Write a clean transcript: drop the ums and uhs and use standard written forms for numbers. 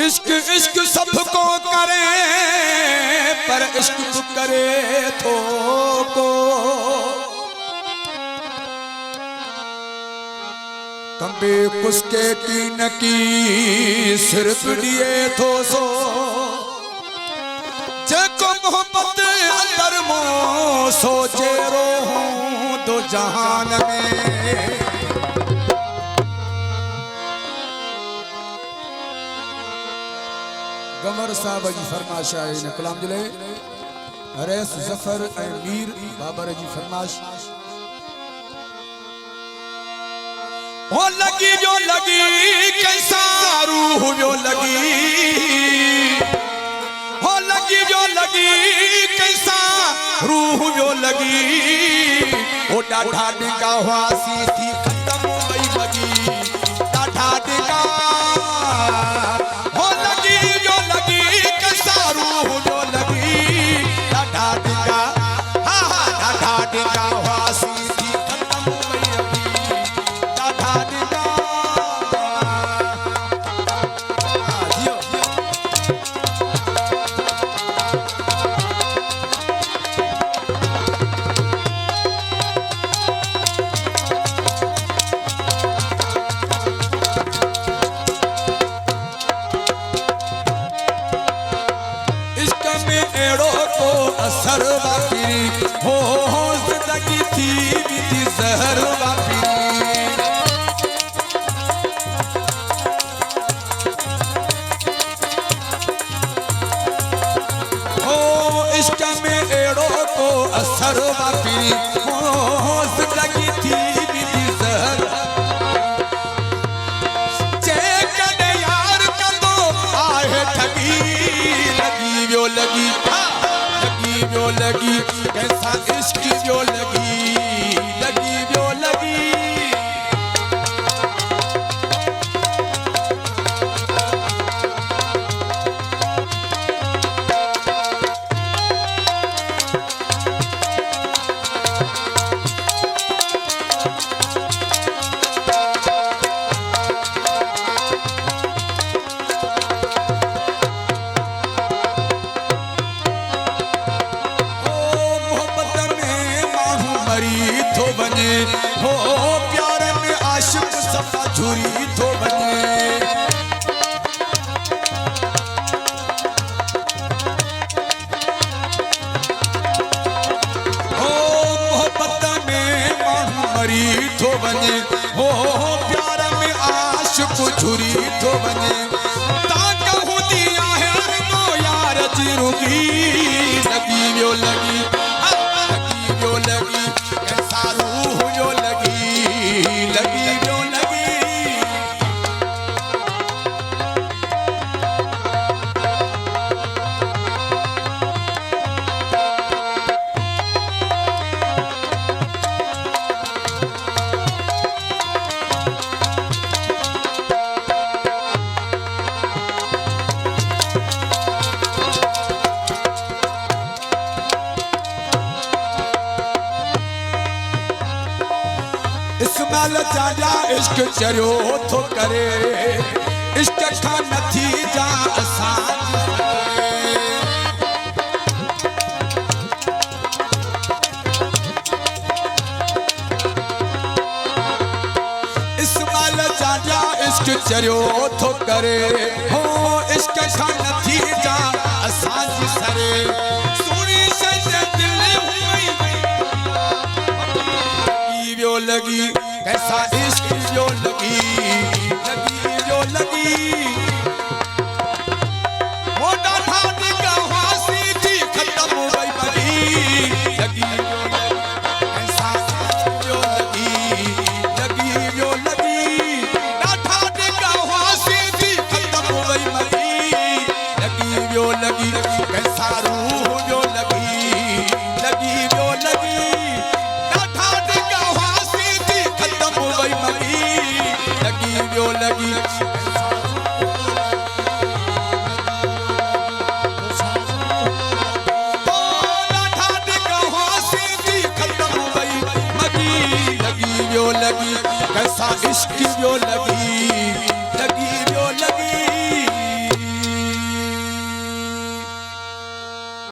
इश्क इश्क सबको करे पर इश्क तो करे तो को कंबे कुसके की नकी सिर्फ दिए तो सो जको मोहब्बत अंदर मो सोचे रो हूँ दो जहान में। गमर साहब जी फरमाश है ने कलाम जुले हरेस जफर ए मीर बाबर जी फरमाश हो लगी जो लगी कैसा रूह जो लगी हो लगी जो लगी कैसा रूह जो लगी ओ डाढ़ा डिगा हुआसी थी खत्म हो गई लगी डाढ़ा डिगा असर वापरी हो जिंदगी थी बीती जहर वापरी हो इश्क में एड़ो को असर वापरी हो जिंदगी थी बीती जहर चेकने यार का तो आहे ठगी लगी जो लगी जो लगी कैसा इश्क जो लगी जो लगी तो बने हो प्यार में आशिक सफा झूरी तो बने हो मोहब्बत में मरी तो बने हो प्यार में आशिक झूरी तो बने ताकहू दिया है तो यार चिरुगी लगी जो लगी जो लगी रूह जो लगी जो लगी इस्माइल चाचा इश्क चरियो थो करे इश्क खां नथी जा आसान इस्माइल चाचा इश्क चरियो थो करे हो इश्क खां नथी जा आसान सरे सुनी से दिल हुई जो लगी कैसा इश्क जो लगी जो लगी वो डाढ़ा डिगा हुआसी थी खत्म हो गई बड़ी लगी कैसा जो लगी जो लगी डाढ़ा डिगा हुआसी थी खत्म हो गई बड़ी लगी जो लगी कैसा रूह जो लगी जो लगी लगी जो लगी लगी जो लगी कैसा इश्क जो लगी